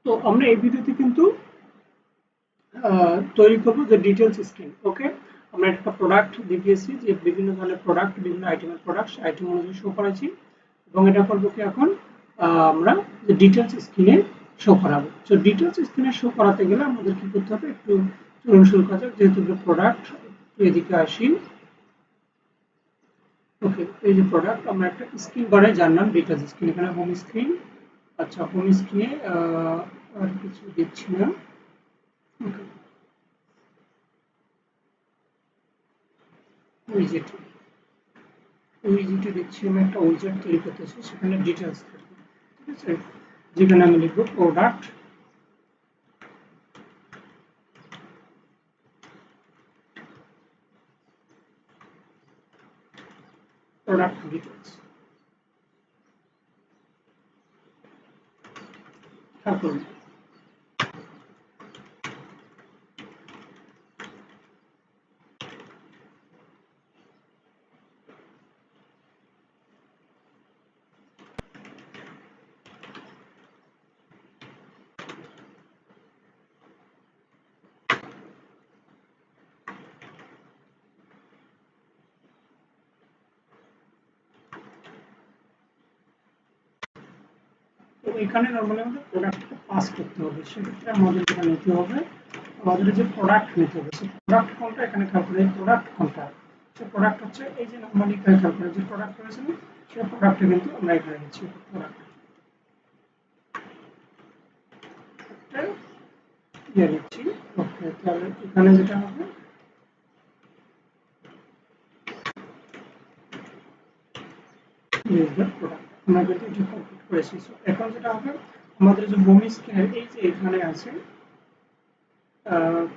তো আমরা এই ভিডিওতে কিন্তু তৈরি করবো যে ডিটেলস স্ক্রিন। ওকে, আমরা একটা প্রোডাক্ট দেখিয়েছি যে বিভিন্ন ধরনের প্রোডাক্ট, বিভিন্ন আইটেমের প্রোডাক্ট আইটেম অনুযায়ী শো করেছি, এবং এটা করবো কি এখন আমরা যে ডিটেলস স্ক্রিনে শো করাবো। তো ডিটেলস স্ক্রিনে শো করাতে গেলে আমাদের কি করতে হবে, একটু চলুন শুরু করা যাক। যেহেতু প্রোডাক্ট, এদিকে আসি। ওকে, এই যে প্রোডাক্ট, আমরা একটা স্ক্রিন বানাই যার নাম ডিটেলস স্ক্রিন। এখানে হোম স্ক্রিন। আচ্ছা, হোম স্ক্রিনে আর কিছু দিচ্ছি না। ওকে, উইজেট উইজেটে দিচ্ছি, আমি একটা উইজেট তৈরি করতেছি, সেখানে ডিটেলস থাকবে। ঠিক আছে, যেখানে আমি লিখবো প্রোডাক্ট প্রোডাক্ট ডিটেলস। তারপর তো এখানে নর্মালি আমাদের প্রোডাক্টকে পাস করতে হবে। সেক্ষেত্রে আমাদের যেটা নিতে হবে, আমাদের যে প্রোডাক্ট নিতে হবে, সেই প্রোডাক্ট কোনটা এখানে খেয়াল করে, প্রোডাক্ট কোনটা, সে প্রোডাক্ট হচ্ছে এই যে নর্মালি খেয়াল করে যে প্রোডাক্ট রয়েছে না, সেই প্রোডাক্টটা কিন্তু আমরা এখানে নিচ্ছি। প্রোডাক্ট দিয়ে নিচ্ছি। ওকে, তাহলে এখানে যেটা হবে, প্রোডাক্ট আমরা কিন্তু এটা কমপ্লিট করেছি। এখন যেটা হবে, আমাদের যে হোম স্ক্রিনের এই যে এখানে আছে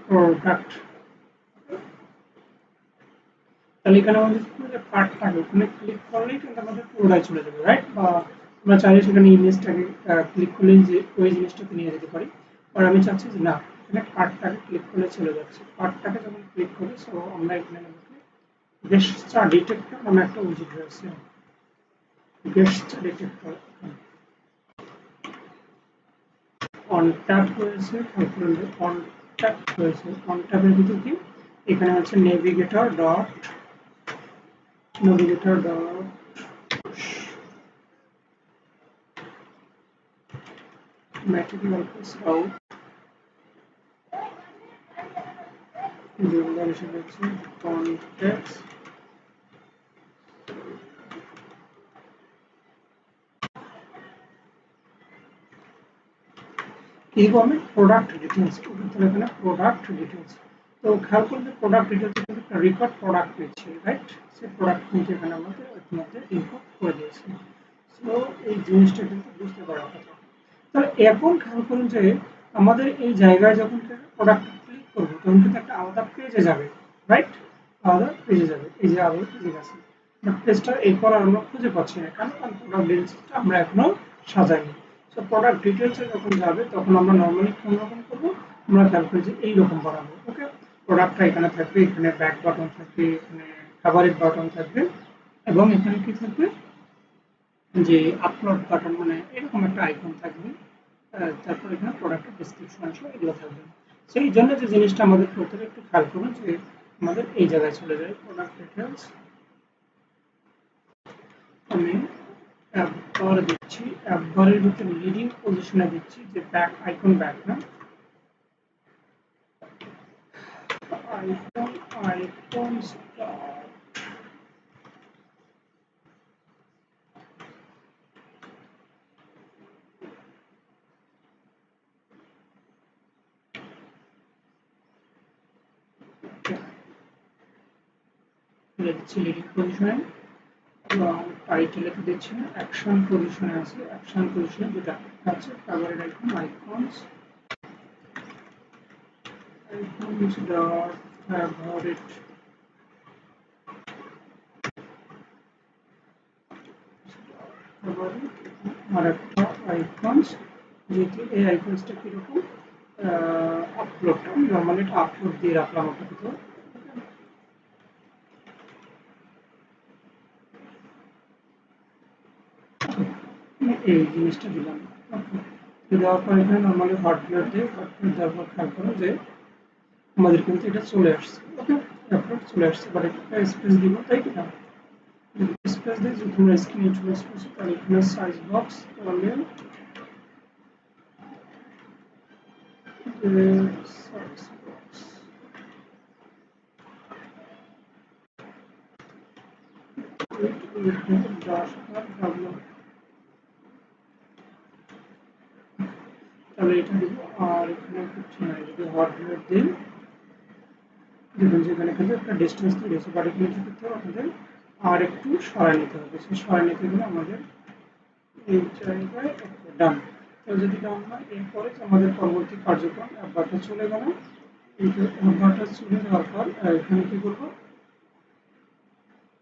প্রোডাক্ট, তাহলে এখানে আমাদের যে পার্ট থাকে ওখানে ক্লিক করলেই কিন্তু আমাদের পুরোটাই চলে যাবে, রাইট? বা আমরা চাইলে সেখানে ইমেজটাকে ক্লিক করলে যে ওই জিনিসটাকে নিয়ে যেতে পারি। আর আমি চাচ্ছি যে না, এখানে পার্টটাকে ক্লিক করলে চলে যাচ্ছে। পার্টটাকে যখন ক্লিক করি, সো আমরা এখানে গেস্টার ডিটেক্টর নামে একটা উইজেট রয়েছে। গেস্টার ডিটেক্টর অন ট্যাপ রয়েছে, তারপরে অন ট্যাপ রয়েছে। অন ট্যাপের ভিতর কি, এখানে হচ্ছে নেভিগেটর ডট ম্যাটেরিয়াল সাউথ যেগুলো এসে গেছে কনটেক্স এইরকম আমি প্রোডাক্ট ডিটেলস, তাহলে এখানে প্রোডাক্ট ডিটেলস। তো খেয়াল করলে প্রোডাক্ট ডিটেলস কিন্তু একটা রেকর্ড প্রোডাক্ট পেয়েছি, রাইট? সেই প্রোডাক্ট কিন্তু এখানে আমাদের ইতিমধ্যে ইনপুট করে দিয়েছি। সো এই জিনিসটা কিন্তু বুঝতে পারার কথা। তাহলে এখন খেয়াল করুন যে আমাদের এই জায়গায় যখন প্রোডাক্ট ক্লিক করবো, তখন কিন্তু একটা আলাদা পেজে যাবে, রাইট? আলাদা পেজে যাবে, এই যে আলাদা পেজে গেছে। বাট পেজটা এরপর আর আমরা খুঁজে পাচ্ছি না, কারণ প্রোডাক্ট ডিটেলসটা আমরা এখনো সাজাইনি। সো প্রোডাক্ট ডিটেলসে যখন যাবে, তখন আমরা নর্মালি কোন রকম করবো, আমরা খেয়াল করি যে এইরকম বানাবো। ওকে, প্রোডাক্টটা এখানে থাকবে, এখানে ব্যাক বাটন থাকবে, এখানে ফেভারিট বাটন থাকবে, এবং এখানে কি থাকবে, যে আপলোড বাটন, মানে এরকম একটা আইকন থাকবে। তারপর এখানে প্রোডাক্টের ডেসক্রিপশন আসবে, এগুলো থাকবে। সেই জন্য যে জিনিসটা আমাদের করতে হবে, একটু খেয়াল করুন যে আমাদের এই জায়গায় চলে যায় প্রোডাক্ট ডিটেলস। আমি অ্যাপবার দিচ্ছি, অ্যাপবারের ভিতরে লিডিং পজিশনে দিচ্ছি যে ব্যাক আইকন, ব্যাক না আইকন, আইকন স্টার। দিচ্ছি লিডিং পজিশনে, এবং টাইটেলে তো দিচ্ছি না, অ্যাকশন পজিশনে আছে। অ্যাকশন পজিশনে যেটা আছে favourite icon, icons, icons dot favorite favorite আর একটা আইকনস, যেটি এই আইকনসটা কিরকম, আপলোডটা আমি নর্মালি এটা আপলোড দিয়ে রাখলাম আপাতত। এই জিনিসটা দিলাম। দেওয়ার পর এখানে নর্মালি হটওয়্যার দিয়ে হটওয়্যার দেওয়ার পর খেয়াল করো যে আমাদের কিন্তু এটা চলে আসছে। ওকে, আপলোড চলে আসছে, বাট একটা স্পেস দিব, তাই কি না? স্পেস দিয়ে যদি তোমরা স্ক্রিনে চলে আসছো তাহলে এখানে সাইজ বক্স তাহলে সাইজ বক্স তাহলে এটা দিব। আর এখানে কিছু নাই, যদি হটওয়্যার দিই দেখুন যেখানে কিন্তু একটা ডিস্টেন্স তৈরি হয়েছে, বাট এখানে কি করতে হবে আমাদের আর একটু সরাই নিতে হবে। সেই সরাই নিতে গেলে আমাদের এই জায়গায় ডান। তো যদি ডান হয় এরপরে আমাদের পরবর্তী কার্যক্রম অ্যাপবারটা চলে গেল। এই অ্যাপবারটা চলে যাওয়ার পর এখানে কি করবো,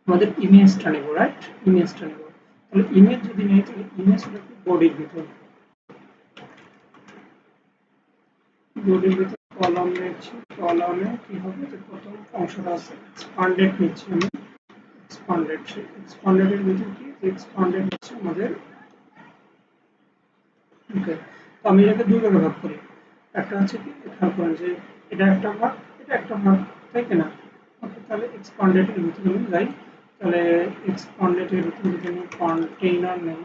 আমাদের ইমেজটা নেব, রাইট? ইমেজটা নেব। তাহলে ইমেজ যদি নেই তাহলে ইমেজটা বডির ভিতর, বডির ভিতর কলাম নিচ্ছি। কলামে কি হবে যে প্রথম অংশটা আছে এক্সপান্ডেড নিচ্ছি আমি। এক্সপান্ডেড, সেই এক্সপান্ডেডের ভিতর কি এক্সপান্ডেড হচ্ছে আমাদের। ওকে, তো আমি এটাকে দুই ভাগে ভাগ করি। একটা হচ্ছে কি খেয়াল করেন যে এটা একটা ভাগ, এটা একটা ভাগ, তাই কি না? ওকে, তাহলে এক্সপান্ডেড এর ভিতরে আমি যাই। তাহলে এক্সপান্ডেড এর ভিতরে যদি আমি কন্টেইনার নেই,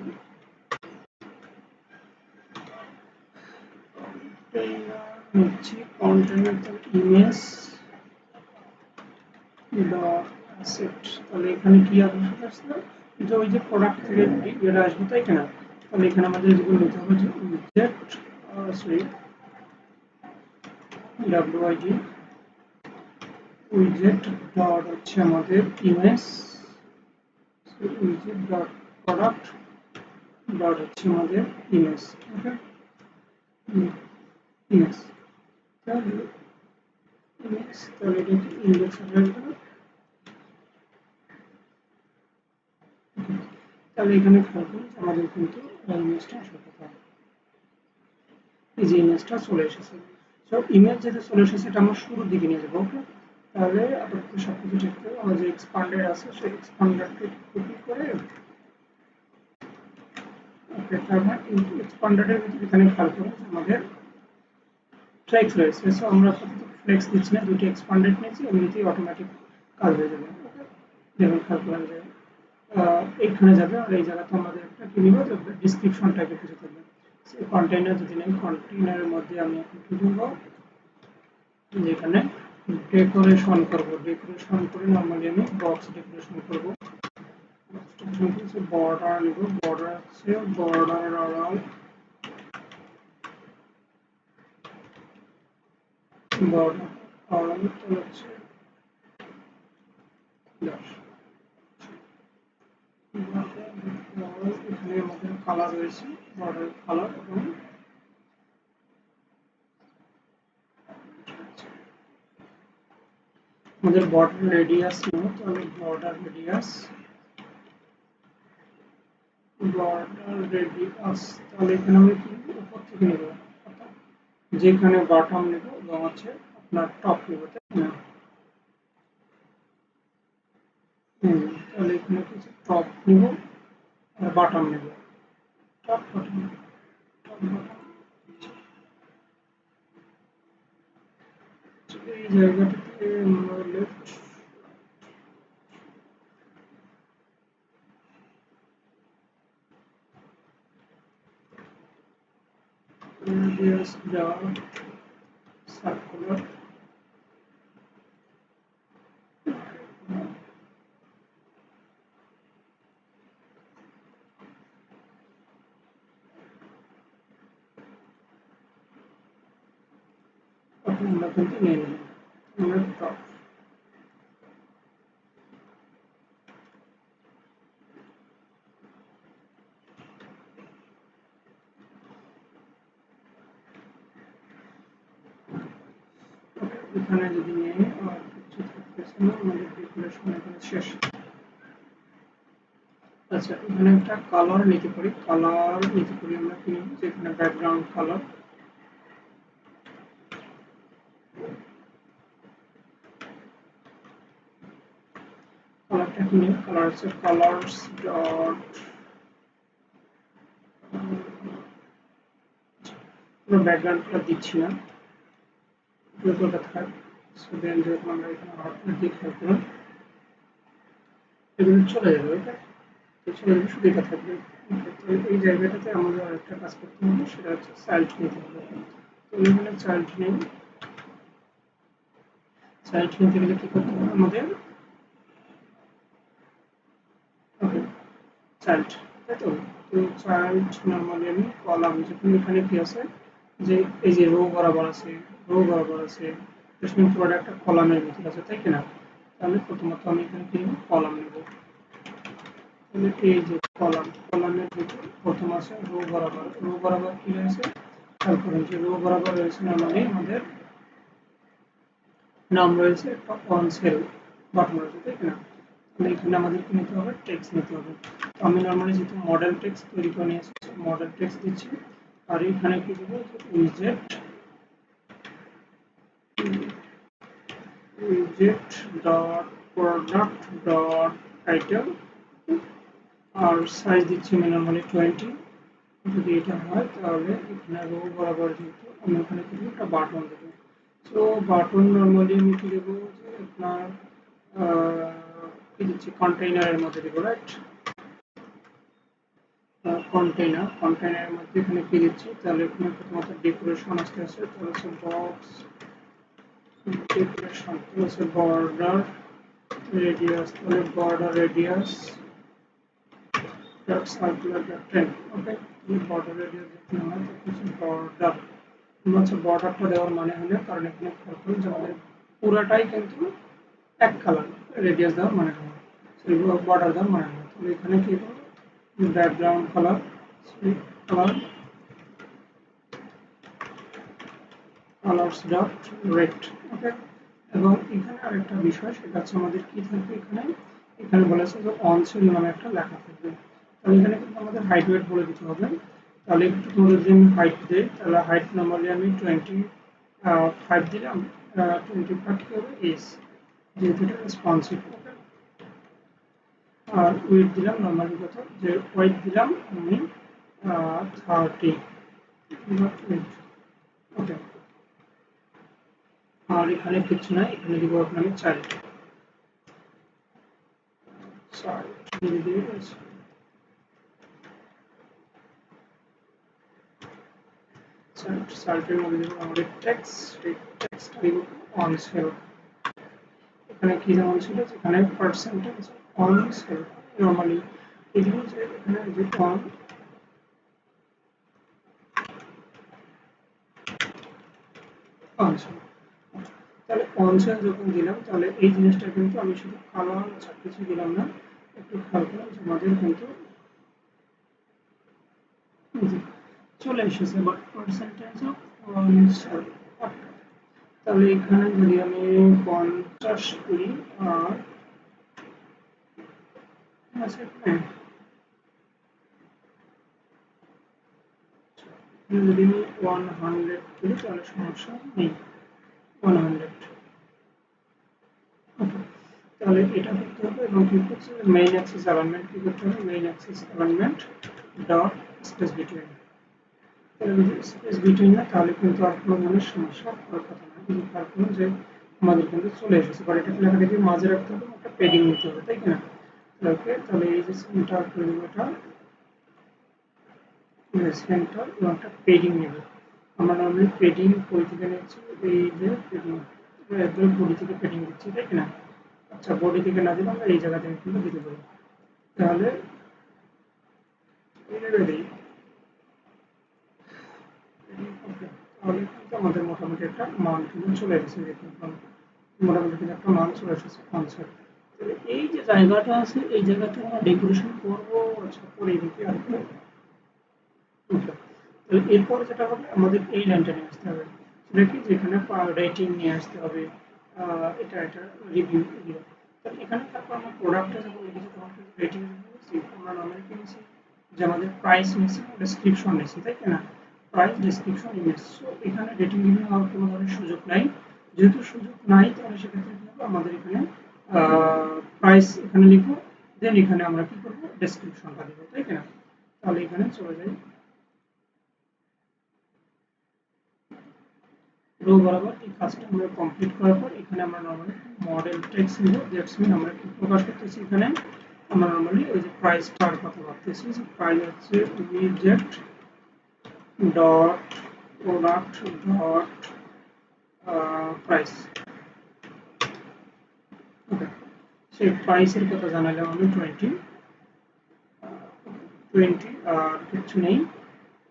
কন্টেইনার নিচ্ছি। কন্টেইনার ইমেজ ডট অ্যাসেট, তাহলে এখানে কি আসবে, যে ওই যে প্রোডাক্ট থেকে এটা আসবে, তাই কিনা? তাহলে এখানে আমাদের যেগুলো নিতে হবে যে উইজেট, সরি ডাব্লিউআইডি উইজেট ডট হচ্ছে আমাদের ইমেজ, উইজেট ডট প্রোডাক্ট ডট হচ্ছে আমাদের ইমেজ। ওকে, ইমেজ, তাহলে ইমেজ, তাহলে এটা ইন্ডেক্স হয়ে গেল। তাহলে এখানে খেয়াল করুন আমাদের কিন্তু ইমেজটা আসার কথা, এই যে ইমেজটা চলে এসেছে। সো ইমেজ যেটা চলে এসেছে এটা আমরা শুরুর দিকে নিয়ে যাবো। ওকে, তাহলে আপাতত সবকিছু ঠিক করে আমরা যে এক্সপান্ডেড আছে সেই এক্সপান্ডারকে কপি করে, ওকে, তারপর এক্সপান্ডারের ভিতরে এখানে খেয়াল করুন আমাদের ফ্লেক্স রয়েছে। সো আমরা ফ্লেক্স নিচ্ছি না, দুটি এক্সপান্ডেড নিয়েছি, এমনিতেই অটোমেটিক কাজ হয়ে যাবে। ওকে, যেমন খেয়াল করেন যে এইখানে যাবে, আর এই জায়গাতে আমাদের একটা কি নিব, ডিসক্রিপশন টাইপের কিছু থাকবে। সেই কন্টেইনার যদি নেই, কন্টেইনারের মধ্যে আমি এখন কি দিব, যেখানে ডেকোরেশন করব, ডেকোরেশন করে নরমালি আমি বক্স ডেকোরেশন করব। বর্ডার নিব, বর্ডার হচ্ছে বর্ডার অল, বর্ডার অল হচ্ছে 10। এখানে আমাদের কালার রয়েছে, বর্ডার কালার, এবং আমাদের বর্ডার রেডিয়াস নেব। তাহলে বর্ডার রেডিয়াস, বর্ডার রেডিয়াস, তাহলে এখানে আমি কি উপর থেকে নেব, অর্থাৎ যেখানে বটম নেব এবং হচ্ছে আপনার টপ নেব, তাই না? তাহলে এখানে কিছু টপ নেব আর বটম নেব, টপ বটম, টপ বটম। এই জায়গাটাতে আমরা লেফট, রেডিয়াস ডট সার্কুলার, আমরা কিন্তু নিয়ে নিলাম আমরা টপ। এখানে যদি নিয়ে আর কিছু থাকতেছে না, আমাদের ডেকোরেশন এখানে শেষ। আচ্ছা, এখানে একটা কালার নিতে পারি, কালার নিতে পারি আমরা কি নেব, যেখানে ব্যাকগ্রাউন্ড কালার, কালারটা কি নেব, কালার হচ্ছে কালার্স ডট কোনো ব্যাকগ্রাউন্ড কালার দিচ্ছি না, যতটা থাক। সো দেন যখন আমরা এখানে আউটপুট দিয়ে খেয়াল করুন এগুলো চলে যাবে। ওকে, তো চলে যাবে, শুধু এটা থাকবে। ওকে, তো এই জায়গাটাতে আমাদের আরেকটা কাজ করতে হবে, সেটা হচ্ছে চাইল্ড নিতে হবে। তো এখানে চাইল্ড নেই, চাইল্ড নিতে গেলে কি করতে হবে আমাদের? ওকে, চাইল্ড, তাই তো। তো চাইল্ড নর্মালি আমি কলাম, যখন এখানে কি আছে যে এই যে রো বরাবর আছে, রো বরাবর আছে, পুরো একটা কলামের ভিতরে আছে, তাই কিনা? তাহলে প্রথমত আমি এখানে কি নেব? কলাম নেব। তাহলে এই যে কলাম, কলামের ভিতরে প্রথম আছে রো বরাবর, রো বরাবর কি রয়েছে খেয়াল করুন যে রো বরাবর রয়েছে নর্মালি আমাদের নাম রয়েছে, একটা অন সেল বাটন রয়েছে, তাই কিনা? তাহলে এখানে আমাদের কি নিতে হবে? টেক্সট নিতে হবে। তো আমি নর্মালি যেহেতু মডেল টেক্সট তৈরি করে নিয়ে এসেছি, মডেল টেক্সট দিচ্ছি। আর এখানে কি দেবো? উইজেট, উইজেট ডট প্রোডাক্ট ডট টাইটেল, আর সাইজ দিচ্ছি আমি নর্মালি 20। যদি এটা হয় তাহলে এখানে রো বরাবর যেহেতু আমি ওখানে কি দেবো? একটা বাটন দেবো। সো বাটন নর্মালি আমি কি দেবো যে আপনার কি দিচ্ছি? কন্টেইনারের মধ্যে দেবো, রাইট? কন্টেইনার, কন্টেইনারের মধ্যে এখানে কি দিচ্ছি? তাহলে এখানে প্রথমত ডেকোরেশন আসতে আসে, তাহলে হচ্ছে বক্স ডেকোরেশন, তাহলে হচ্ছে বর্ডার রেডিয়াস, তাহলে border radius dot circular dot 10। ওকে, বর্ডার রেডিয়াস যেতে হয় তো হচ্ছে বর্ডার, হচ্ছে বর্ডারটা দেওয়ার মানে হলো, কারণ এখানে খেয়াল করুন যে আমাদের পুরাটাই কিন্তু এক কালার, রেডিয়াস দেওয়ার মানে হয়, বর্ডার দেওয়ার মানে হয়। তাহলে এখানে কি করবো? Background colour, colour colours dot red. Okay, এবং এখানে আরেকটা বিষয়, সেটা হচ্ছে আমাদের কি থাকবে এখানে? এখানে বলেছে যে অনসেল নামে একটা লেখা থাকবে। তাহলে এখানে কিন্তু আমাদের হাইট ওয়েট বলে দিতে হবে। তাহলে একটু তোমাদের যদি আমি হাইট দিই, তাহলে হাইট নর্মালি আমি 25 দিলাম। 25 কি হবে? এস, যেহেতু এটা রেসপন্সিভ। ওকে, আর ওয়েট দিলাম নর্মালি কত? যে ওয়েট দিলাম আমি 30। ওকে, আর এখানে কিছু নাই, এখানে দিব আপনার চাইল্ড, চাইল্ড দিয়ে দিয়ে চাইল্ড, চাইল্ডের মধ্যে দিব আমাদের টেক্সট, এই টেক্সট দিব অন সেল। এখানে কি যেমন ছিল যেখানে পার্সেন্টেজ অন সেল, নর্মালি এই দিব যে এখানে যে অন সেল। তাহলে অন সেল যখন দিলাম, তাহলে এই জিনিসটা কিন্তু আমি শুধু কালার ছাড়া কিছু দিলাম না। একটু খেয়াল করলাম যে আমাদের কিন্তু চলে এসেছে, but percentage of on sell. তাহলে এখানে যদি আমি 50 করি, আর আচ্ছা হ্যাঁ, যদি আমি 100 করি তাহলে সমস্যা নেই। 100, ওকে। তাহলে এটা করতে হবে, এবং কি করছে? মেইন অ্যাক্সিস অ্যালাইনমেন্ট কি করতে হবে? Main Axis alignment dot space between. তাহলে যদি স্পেস বিটুইন না, তাহলে কিন্তু আর কোনো ধরনের সমস্যা হওয়ার কথা না। কিন্তু তার কারণ যে আমাদের কিন্তু চলে এসেছে, বাট এটাকে লেখাটাকে মাঝে রাখতে হবে, একটা পেডিং নিতে হবে, তাই কিনা? ওকে, তাহলে এই যে সেন্টার করে দেবো, এটা সেন্টার এবং একটা পেডিং নেব। আমরা নর্মালি পেডিং বই থেকে নিচ্ছি, এই যে পেডিং একদম বডি থেকে পেডিং দিচ্ছি, তাই কিনা? আচ্ছা, বডি থেকে না দিলে আমরা এই জায়গা থেকে কিন্তু দিতে পারি। তাহলে রেডি, ওকে। তাহলে কিন্তু আমাদের মোটামুটি একটা মান কিন্তু চলে এসেছে, দেখুন মোটামুটি কিন্তু একটা মান চলে এসেছে কনসেপ্ট। এই যে জায়গাটা আছে, এই জায়গাতে আমরা ডেকোরেশন করবো। আচ্ছা, করে দেখি আর কি। ওকে, তাহলে এরপর যেটা হবে আমাদের এই লাইনটা নিয়ে আসতে হবে, সেটা কি? যেখানে রেটিং নিয়ে আসতে হবে, এটা এটা রিভিউ এগুলো। তাহলে এখানে তারপর আমরা প্রোডাক্টে যখন লিখেছি তখন কিন্তু রেটিং নিয়েছি, আমরা নর্মালি কি নিয়েছি যে আমাদের প্রাইস নিয়েছি, ডেসক্রিপশন নিয়েছি, তাই কিনা? Price, description, image. সো এখানে রেটিং রিভিউ হওয়ার কোনো ধরনের সুযোগ নাই। যেহেতু সুযোগ নাই, তাহলে সেক্ষেত্রে কি হবে? আমাদের এখানে প্রাইস এখানে লিখবো, দেন এখানে আমরা কি করবো? ডেসক্রিপশনটা দেবো, তাই কিনা? তাহলে এখানে চলে যাই, রো বরাবর এই কাজটা আমরা কমপ্লিট করার পর এখানে আমরা নরমালি মডেল টেক্সট নিব। দ্যাটস মিন আমরা কি প্রকাশ করতেছি এখানে আমরা নরমালি ওই যে প্রাইসটার কথা ভাবতেছি যে প্রাইস হচ্ছে উইজেট ডট প্রোডাক্ট ডট প্রাইস। ওকে, সেই প্রাইসের কথা জানালাম আমি 20 আর কিছু নেই।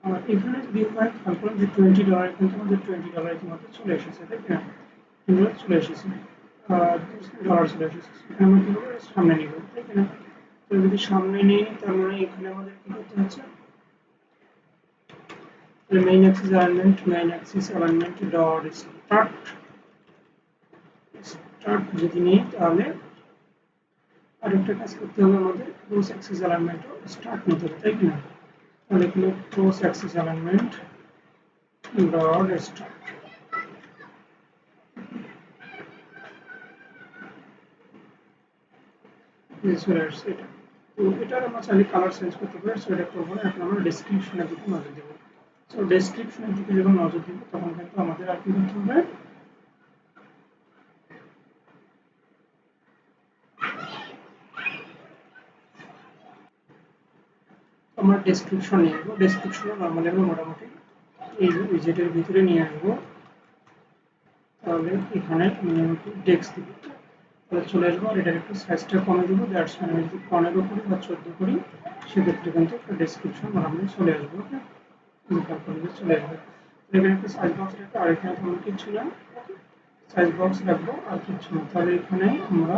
আর এখানে যদি আমরা খেয়াল করেন যে $20 কিন্তু আমাদের $20 মধ্যে চলে এসেছে, তাই না? চলে এসেছে ডলার চলে এসেছে। এখানে আমরা কি করবো সামনে নিব, তাই না? তো যদি সামনে নিই তার মানে এখানে আমাদের কি করতে হচ্ছে main Axis alignment dot start যদি নিই তাহলে আরেকটা কাজ করতে হবে আমাদের ক্রস অ্যাক্সিস অ্যালাইনমেন্টও স্টার্ট নিতে হবে, তাই না? তাহলে এখানে cross Axis alignment dot start চলে আসছে এটা। তো এটার আমরা চাইলে কালার চেঞ্জ করতে পারি, সো এটা করবো না। এখন আমরা ডেসক্রিপশনের দিকে নজর দেবো। সো ডেসক্রিপশনের দিকে যখন নজর দিব তখন কিন্তু আমাদের আর কি করতে হবে আমরা ডেসক্রিপশন নিয়ে আসবো। ডেসক্রিপশনে নর্মালি আমরা মোটামুটি এই উইজেটের ভিতরে নিয়ে আসবো। তাহলে এখানে আমি টেক্সট দিব, তাহলে চলে আসবো আর এটার একটু সাইজটা কমে দেবো। দ্যাটস মিন আমি যদি 15 করি বা 14 করি সেক্ষেত্রে কিন্তু একটা ডেসক্রিপশন নর্মালি চলে আসবে। ওকে, চলে আসবে। এখানে একটা সাইজ বক্স রাখবো আর এখানে তেমন কিছু না, সাইজ বক্স রাখবো আর কিছু না। তাহলে এখানে আমরা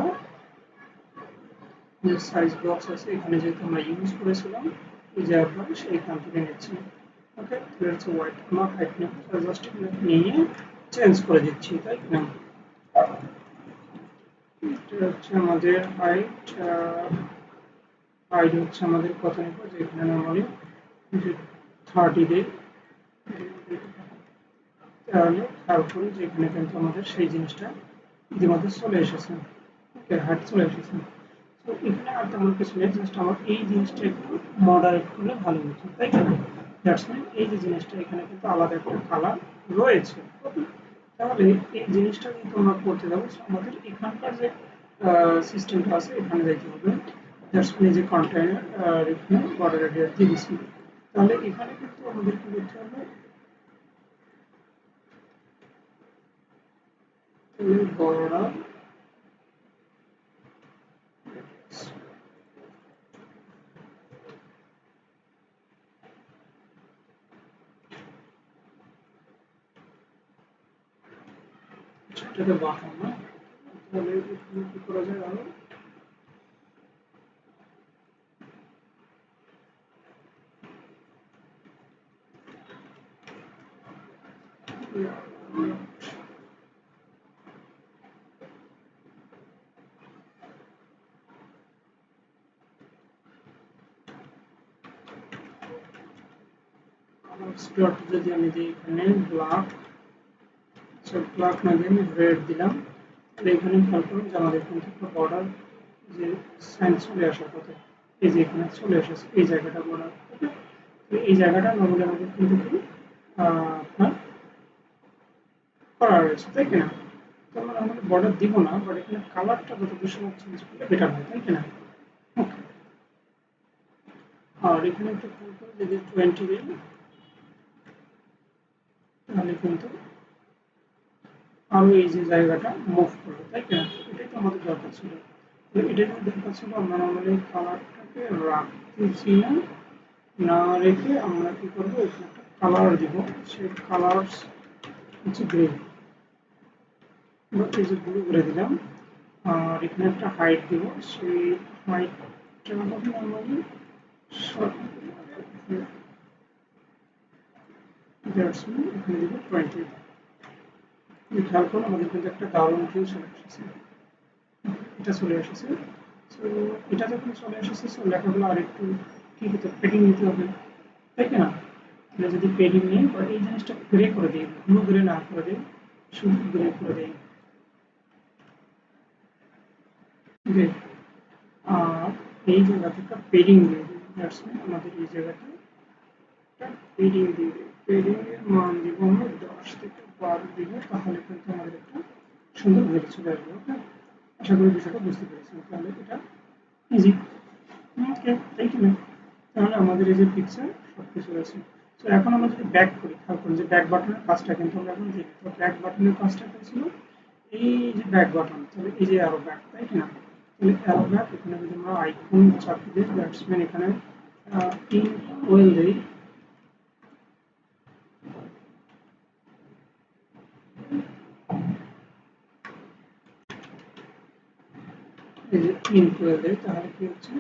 যে সাইজ বক্স আছে এখানে যেহেতু আমরা ইউজ করেছিলাম এই যে আপনার সেইখান থেকে নিচ্ছি। ওকে, লেটস হোয়াইট আমার হাইট নেব, জাস্ট নিয়ে চেঞ্জ করে দিচ্ছি, তাই না? এটা হচ্ছে আমাদের হাইট। হাইট হচ্ছে আমাদের কত নেব যে এখানে নরমালি যে 30 দেই। তাহলে তারপরে যে এখানে কিন্তু আমাদের সেই জিনিসটা ইতিমধ্যে চলে এসেছে। ওকে, হাইট চলে এসেছে। তো এখানে আর তেমন কিছু নেই, জাস্ট আমার এই জিনিসটা একটু মডারেট করলে ভালো হতো, তাই না? দ্যাটস মিন এই যে জিনিসটা এখানে কিন্তু আলাদা একটা কালার রয়েছে। তাহলে এই জিনিসটা যদি তোমরা করতে যাবো আমাদের এখানকার যে সিস্টেমটা আছে এখানে যাইতে হবে। দ্যাটস মিন যে কন্টেইনার এখানে বর্ডার রেডিয়াস দিয়ে দিচ্ছি। তাহলে এখানে কিন্তু আমাদের কি করতে হবে বর্ডার সেটাকে বাটন না। তাহলে এখানে কি করা যায় আরো স্লট যদি আমি দিই এখানে ব্ল্যাক, সো ব্ল্যাক না দিয়ে আমি রেড দিলাম। তাহলে এখানে খেয়াল করুন যে আমাদের কিন্তু একটা বর্ডার যে সাইন চলে আসার কথা এই যে এখানে চলে এসেছে এই জায়গাটা বর্ডার। ওকে, তো এই জায়গাটা নর্মালি আমাদের কিন্তু কি আপনার করা রয়েছে, তাই কিনা? তো আমরা আমাদের বর্ডার দিব না, বাট এখানে কালারটা যত বেশি চেঞ্জ করলে বেটার হয়, তাই কিনা? ওকে, আর এখানে একটু খেয়াল করে যদি 20 দিই তাহলে কিন্তু আরো এই যে জায়গাটা মুভ করবে, তাই কিনা? এটাই তো আমাদের দরকার ছিল। তো এটাই তো দরকার ছিল, আমরা নর্মালি কালারটাকে রাখতেছি না, না রেখে আমরা কি করবো এখানে একটা কালার দিব। সেই কালার হচ্ছে গ্রে, এই যে ব্লু করে দিলাম। আর এখানে একটা হাইট দিব, সেই হাইটটা হবে নর্মালি এখানে দিব 20। খেয়াল করুন আমাদের কিন্তু একটা দারুণ ভিউ চলে এসেছে, এটা চলে এসেছে। সো এটা যখন চলে এসেছে সো লেখাগুলো আরেকটু কি হতে পেডিং নিতে হবে, তাই কি না? তাহলে যদি পেডিং নিই বা এই জিনিসটা গ্রে করে দিই, ব্লু গ্রে না করে দিই, শুধু গ্রে করে দিই, গ্রে। আর এই জায়গাতে একটা পেডিং দিয়ে দিই। দ্যাটস মিন আমাদের এই জায়গাটা একটা পেডিং দিয়ে দিই। পেডিং এর মান দিব আমরা 10। থেকে বার দিব, তাহলে কিন্তু আমাদের একটা সুন্দর ভ্যালু চলে আসবে। ওকে, আশা করি বিষয়টা বুঝতে পেরেছেন। তাহলে এটা ইজি। ওকে, তাই কি না? তাহলে আমাদের এই যে পিকচার সব কিছু আছে। তো এখন আমরা যদি ব্যাক করি, খেয়াল করুন যে ব্যাক বাটনের কাজটা কিন্তু আমরা এখন দেখি। তো ব্যাক বাটনের কাজটা ছিল এই যে ব্যাক বাটন, তাহলে এই যে অ্যারো ব্যাক, তাই কি না? তাহলে অ্যারো ব্যাক, এখানে যদি আমরা আইকন চাপি দিই, ব্যাটসম্যান এখানে ইন ওয়েল দেই, এই যে ইন ওয়েল দেই, তাহলে কি হচ্ছে,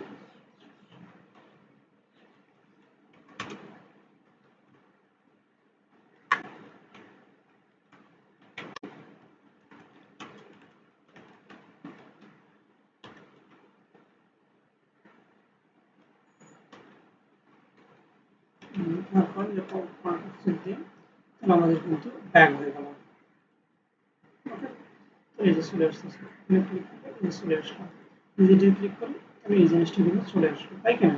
তারপর যখন কন্ট্রোল দিই, তাহলে আমাদের কিন্তু ব্যাক হয়ে গেল। ওকে, তো এই যে চলে আসতেছে, এখানে ক্লিক করলে এই যে চলে আসলো, যদি ক্লিক করি তাহলে এই জিনিসটা কিন্তু চলে আসলো, তাই কিনা?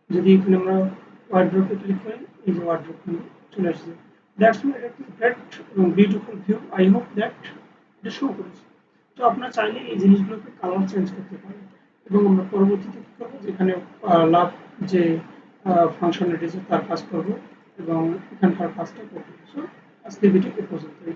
যদি এখানে আমরা ওয়ার্ড্রোপে ক্লিক করি, এই যে ওয়ার্ড্রোপ কিন্তু চলে আসছে। দ্যাটস মিন এটা একটা গ্রেট এবং beautiful view. I hope that এটা শো করেছে। তো আপনারা চাইলে এই জিনিসগুলোকে কালার চেঞ্জ করতে পারেন, এবং আমরা পরবর্তীতে কী করবো, যেখানে লাভ যে ফাংশনালিটিস তার কাজ করবো এবং এখানকার কাজটা করবো। সো আজকের ভিডিও এ পর্যন্তই।